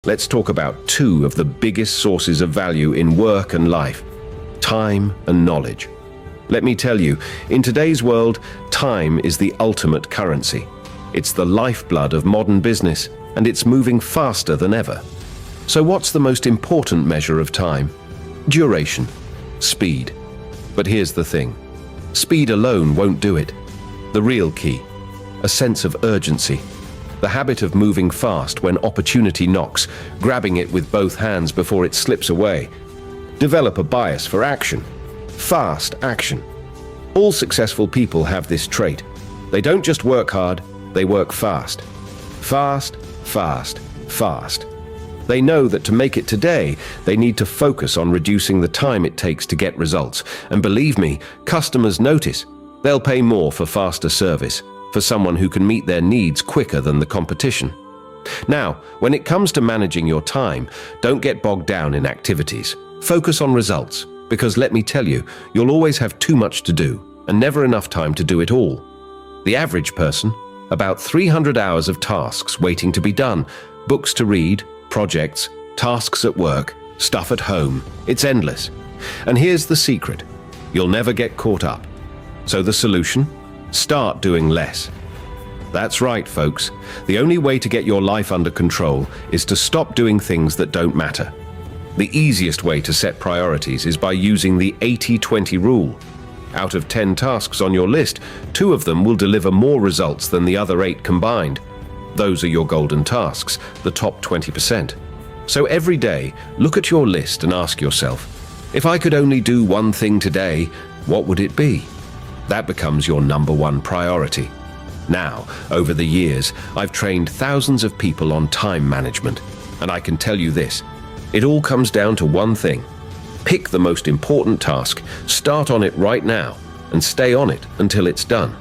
Let's talk about two of the biggest sources of value in work and life: time and knowledge. Let me tell you, in today's world, time is the ultimate currency. It's the lifeblood of modern business, and it's moving faster than ever. So what's the most important measure of time? Duration. Speed. But here's the thing. Speed alone won't do it. The real key: a sense of urgency. The habit of moving fast when opportunity knocks, grabbing it with both hands before it slips away. Develop a bias for action. Fast action. All successful people have this trait. They don't just work hard, they work fast. Fast, fast, fast. They know that to make it today, they need to focus on reducing the time it takes to get results. And believe me, customers notice. They'll pay more for faster service, for someone who can meet their needs quicker than the competition. Now, when it comes to managing your time, don't get bogged down in activities. Focus on results, because let me tell you, you'll always have too much to do and never enough time to do it all. The average person, about 300 hours of tasks waiting to be done, books to read, projects, tasks at work, stuff at home. It's endless. And here's the secret: you'll never get caught up. So the solution? Start doing less. That's right, folks. The only way to get your life under control is to stop doing things that don't matter. The easiest way to set priorities is by using the 80-20 rule. Out of 10 tasks on your list, 2 of them will deliver more results than the other 8 combined. Those are your golden tasks, the top 20%. So every day, look at your list and ask yourself, if I could only do one thing today, what would it be? That becomes your number one priority. Now, over the years, I've trained thousands of people on time management, and I can tell you this: it all comes down to one thing. Pick the most important task, start on it right now, and stay on it until it's done.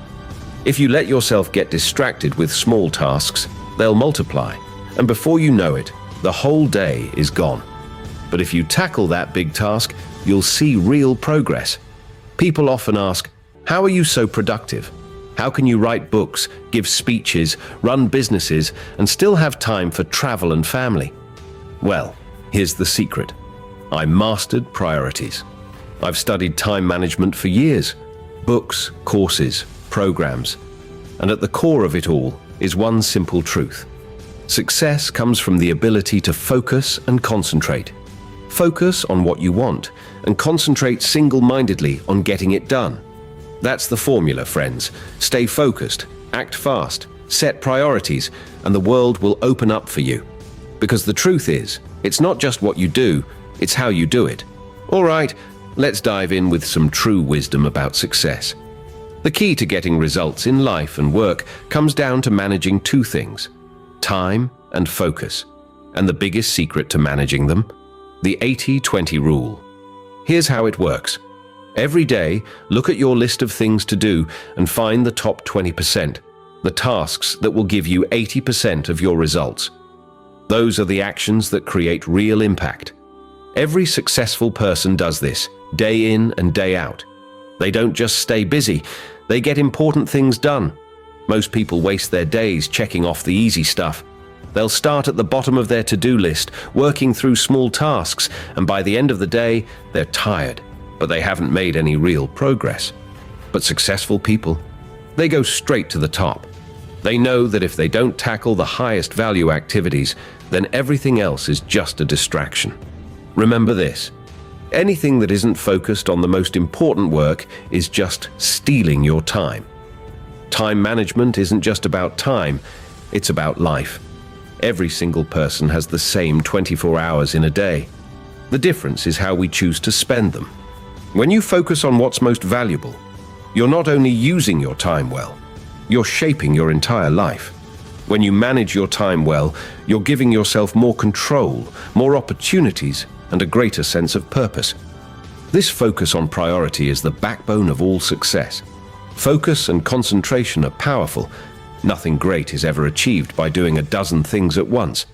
If you let yourself get distracted with small tasks, they'll multiply, and before you know it, the whole day is gone. But if you tackle that big task, you'll see real progress. People often ask, how are you so productive? How can you write books, give speeches, run businesses, and still have time for travel and family? Well, here's the secret. I mastered priorities. I've studied time management for years. Books, courses, programs. And at the core of it all is one simple truth. Success comes from the ability to focus and concentrate. Focus on what you want and concentrate single-mindedly on getting it done. That's the formula, friends. Stay focused, act fast, set priorities, and the world will open up for you. Because the truth is, it's not just what you do, it's how you do it. All right, let's dive in with some true wisdom about success. The key to getting results in life and work comes down to managing 2 things: time and focus. And the biggest secret to managing them? The 80-20 rule. Here's how it works. Every day, look at your list of things to do and find the top 20%, the tasks that will give you 80% of your results. Those are the actions that create real impact. Every successful person does this, day in and day out. They don't just stay busy, they get important things done. Most people waste their days checking off the easy stuff. They'll start at the bottom of their to-do list, working through small tasks, and by the end of the day, they're tired, but they haven't made any real progress. But successful people, they go straight to the top. They know that if they don't tackle the highest value activities, then everything else is just a distraction. Remember this: anything that isn't focused on the most important work is just stealing your time. Time management isn't just about time, it's about life. Every single person has the same 24 hours in a day. The difference is how we choose to spend them. When you focus on what's most valuable, you're not only using your time well, you're shaping your entire life. When you manage your time well, you're giving yourself more control, more opportunities, and a greater sense of purpose. This focus on priority is the backbone of all success. Focus and concentration are powerful. Nothing great is ever achieved by doing a dozen things at once.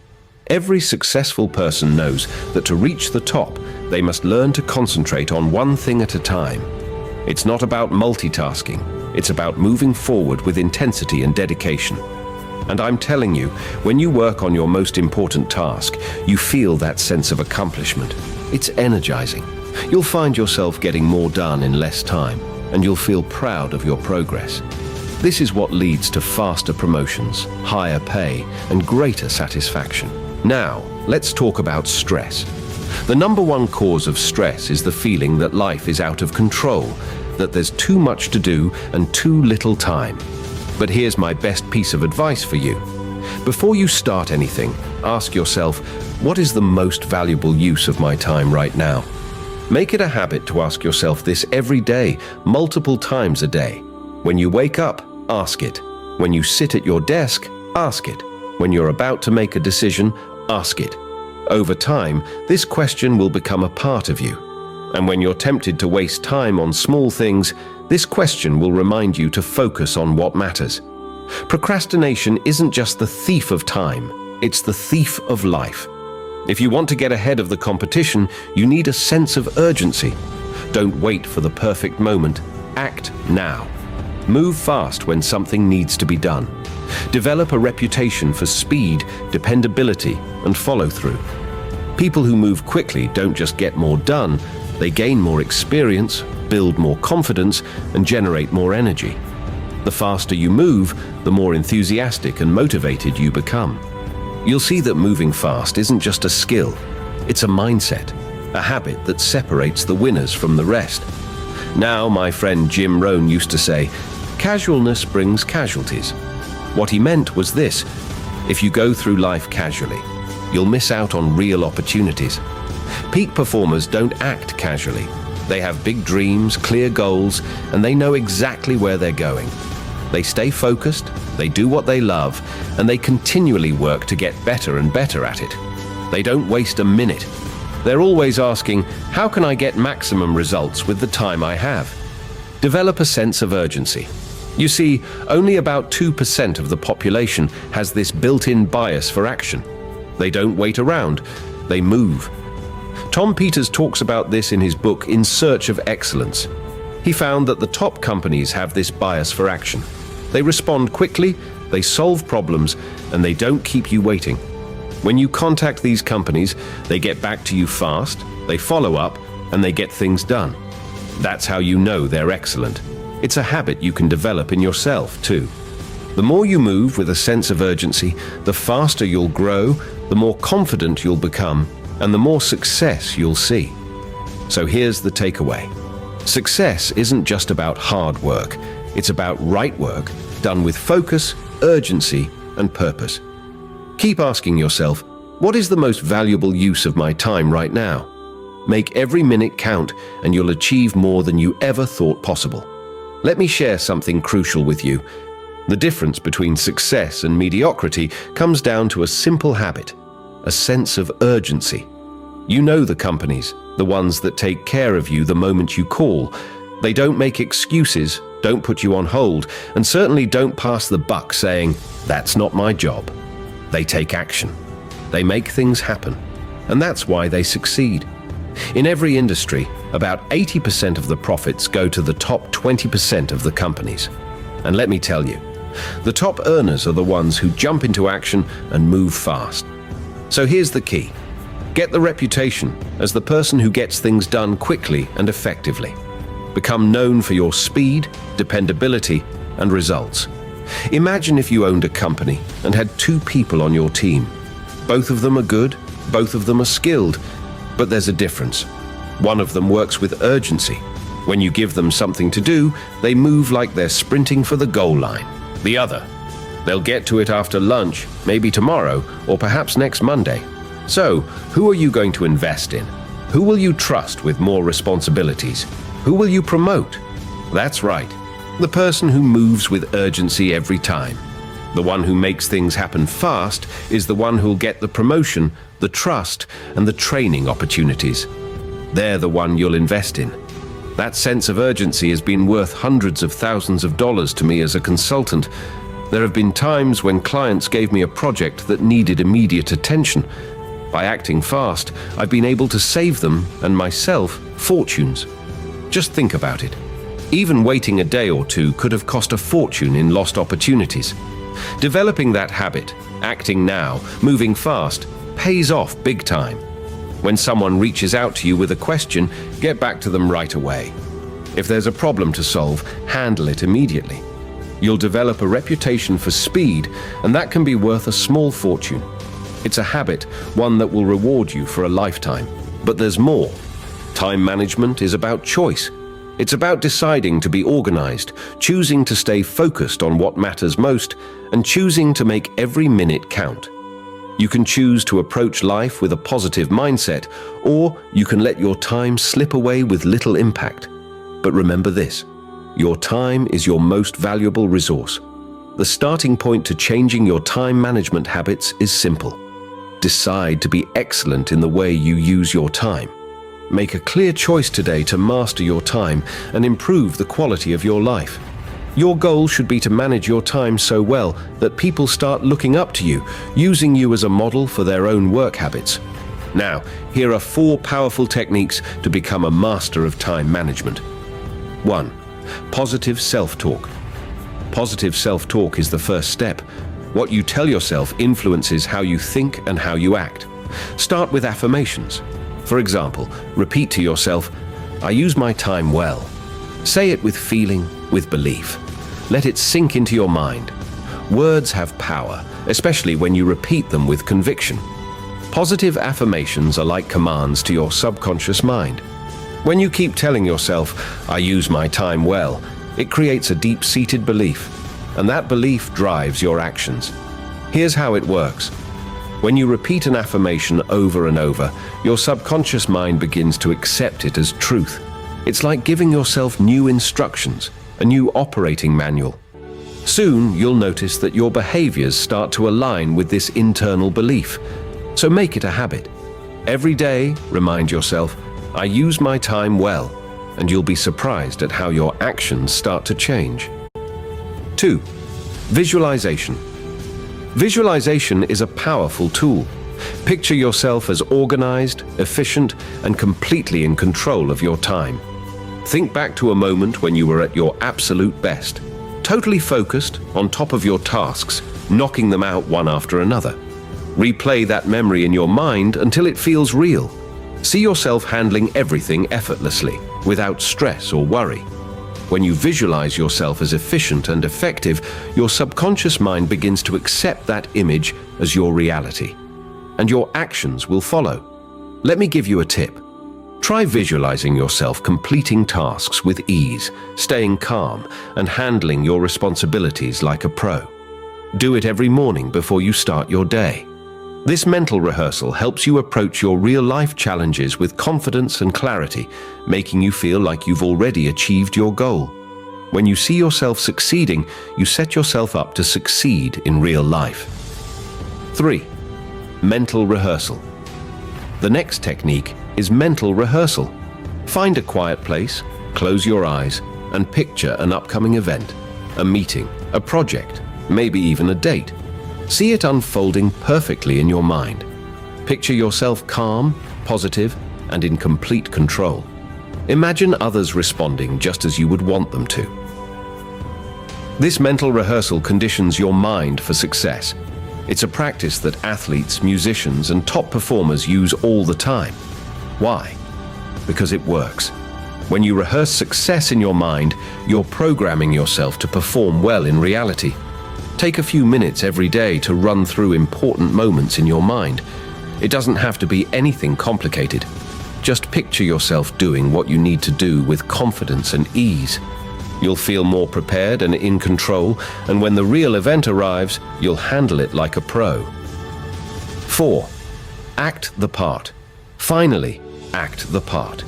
Every successful person knows that to reach the top, they must learn to concentrate on one thing at a time. It's not about multitasking, it's about moving forward with intensity and dedication. And I'm telling you, when you work on your most important task, you feel that sense of accomplishment. It's energizing. You'll find yourself getting more done in less time, and you'll feel proud of your progress. This is what leads to faster promotions, higher pay, and greater satisfaction. Now, let's talk about stress. The number one cause of stress is the feeling that life is out of control, that there's too much to do and too little time. But here's my best piece of advice for you. Before you start anything, ask yourself, what is the most valuable use of my time right now? Make it a habit to ask yourself this every day, multiple times a day. When you wake up, ask it. When you sit at your desk, ask it. When you're about to make a decision, ask it. Over time, this question will become a part of you. And when you're tempted to waste time on small things, this question will remind you to focus on what matters. Procrastination isn't just the thief of time, it's the thief of life. If you want to get ahead of the competition, you need a sense of urgency. Don't wait for the perfect moment. Act now. Move fast when something needs to be done. Develop a reputation for speed, dependability, and follow-through. People who move quickly don't just get more done, they gain more experience, build more confidence, and generate more energy. The faster you move, the more enthusiastic and motivated you become. You'll see that moving fast isn't just a skill, it's a mindset, a habit that separates the winners from the rest. Now, my friend Jim Rohn used to say, "Casualness brings casualties." What he meant was this: if you go through life casually, you'll miss out on real opportunities. Peak performers don't act casually. They have big dreams, clear goals, and they know exactly where they're going. They stay focused, they do what they love, and they continually work to get better and better at it. They don't waste a minute. They're always asking, how can I get maximum results with the time I have? Develop a sense of urgency. You see, only about 2% of the population has this built-in bias for action. They don't wait around, they move. Tom Peters talks about this in his book In Search of Excellence. He found that the top companies have this bias for action. They respond quickly, they solve problems, and they don't keep you waiting. When you contact these companies, they get back to you fast, they follow up, and they get things done. That's how you know they're excellent. It's a habit you can develop in yourself, too. The more you move with a sense of urgency, the faster you'll grow, the more confident you'll become, and the more success you'll see. So here's the takeaway. Success isn't just about hard work. It's about right work, done with focus, urgency, and purpose. Keep asking yourself, what is the most valuable use of my time right now? Make every minute count, and you'll achieve more than you ever thought possible. Let me share something crucial with you. The difference between success and mediocrity comes down to a simple habit: a sense of urgency. You know the companies, the ones that take care of you the moment you call. They don't make excuses, don't put you on hold, and certainly don't pass the buck saying, "That's not my job." They take action. They make things happen. And that's why they succeed. In every industry, about 80% of the profits go to the top 20% of the companies. And let me tell you, the top earners are the ones who jump into action and move fast. So here's the key. Get the reputation as the person who gets things done quickly and effectively. Become known for your speed, dependability, and results. Imagine if you owned a company and had two people on your team. Both of them are good, both of them are skilled, but there's a difference. One of them works with urgency. When you give them something to do, they move like they're sprinting for the goal line. The other, they'll get to it after lunch, maybe tomorrow, or perhaps next Monday. So, who are you going to invest in? Who will you trust with more responsibilities? Who will you promote? That's right, the person who moves with urgency every time. The one who makes things happen fast is the one who'll get the promotion, the trust, and the training opportunities. They're the one you'll invest in. That sense of urgency has been worth hundreds of thousands of dollars to me as a consultant. There have been times when clients gave me a project that needed immediate attention. By acting fast, I've been able to save them, and myself, fortunes. Just think about it. Even waiting a day or two could have cost a fortune in lost opportunities. Developing that habit, acting now, moving fast, pays off big time. When someone reaches out to you with a question, get back to them right away. If there's a problem to solve, handle it immediately. You'll develop a reputation for speed, and that can be worth a small fortune. It's a habit, one that will reward you for a lifetime. But there's more. Time management is about choice. It's about deciding to be organized, choosing to stay focused on what matters most, and choosing to make every minute count. You can choose to approach life with a positive mindset, or you can let your time slip away with little impact. But remember this, your time is your most valuable resource. The starting point to changing your time management habits is simple. Decide to be excellent in the way you use your time. Make a clear choice today to master your time and improve the quality of your life. Your goal should be to manage your time so well that people start looking up to you, using you as a model for their own work habits. Now, here are 4 powerful techniques to become a master of time management. 1. Positive self-talk. Positive self-talk is the first step. What you tell yourself influences how you think and how you act. Start with affirmations. For example, repeat to yourself, "I use my time well." Say it with feeling, with belief. Let it sink into your mind. Words have power, especially when you repeat them with conviction. Positive affirmations are like commands to your subconscious mind. When you keep telling yourself, "I use my time well," it creates a deep-seated belief, and that belief drives your actions. Here's how it works. When you repeat an affirmation over and over, your subconscious mind begins to accept it as truth. It's like giving yourself new instructions, a new operating manual. Soon, you'll notice that your behaviors start to align with this internal belief. So make it a habit. Every day, remind yourself, "I use my time well," and you'll be surprised at how your actions start to change. 2. Visualization. Visualization is a powerful tool. Picture yourself as organized, efficient, and completely in control of your time. Think back to a moment when you were at your absolute best, totally focused, on top of your tasks, knocking them out one after another. Replay that memory in your mind until it feels real. See yourself handling everything effortlessly, without stress or worry. When you visualize yourself as efficient and effective, your subconscious mind begins to accept that image as your reality, and your actions will follow. Let me give you a tip. Try visualizing yourself completing tasks with ease, staying calm, and handling your responsibilities like a pro. Do it every morning before you start your day. This mental rehearsal helps you approach your real-life challenges with confidence and clarity, making you feel like you've already achieved your goal. When you see yourself succeeding, you set yourself up to succeed in real life. 3. Mental rehearsal. The next technique is mental rehearsal. Find a quiet place, close your eyes, and picture an upcoming event, a meeting, a project, maybe even a date. See it unfolding perfectly in your mind. Picture yourself calm, positive, and in complete control. Imagine others responding just as you would want them to. This mental rehearsal conditions your mind for success. It's a practice that athletes, musicians, and top performers use all the time. Why? Because it works. When you rehearse success in your mind, you're programming yourself to perform well in reality. Take a few minutes every day to run through important moments in your mind. It doesn't have to be anything complicated. Just picture yourself doing what you need to do with confidence and ease. You'll feel more prepared and in control, and when the real event arrives, you'll handle it like a pro. 4. Act the part. Finally, act the part.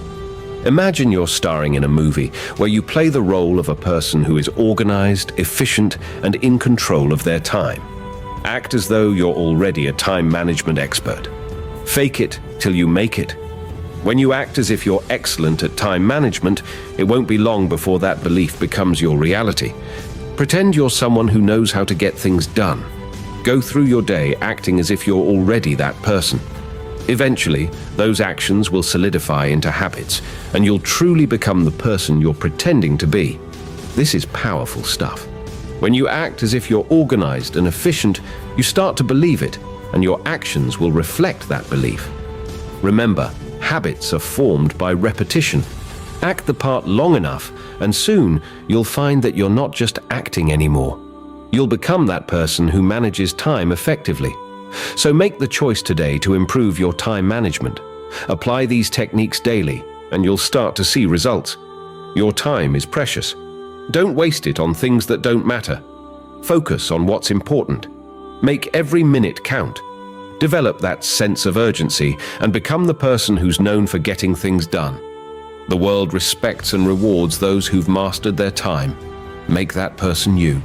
Imagine you're starring in a movie where you play the role of a person who is organized, efficient, and in control of their time. Act as though you're already a time management expert. Fake it till you make it. When you act as if you're excellent at time management, it won't be long before that belief becomes your reality. Pretend you're someone who knows how to get things done. Go through your day acting as if you're already that person. Eventually, those actions will solidify into habits, and you'll truly become the person you're pretending to be. This is powerful stuff. When you act as if you're organized and efficient, you start to believe it, and your actions will reflect that belief. Remember, habits are formed by repetition. Act the part long enough, and soon you'll find that you're not just acting anymore. You'll become that person who manages time effectively. So make the choice today to improve your time management. Apply these techniques daily, and you'll start to see results. Your time is precious. Don't waste it on things that don't matter. Focus on what's important. Make every minute count. Develop that sense of urgency and become the person who's known for getting things done. The world respects and rewards those who've mastered their time. Make that person you.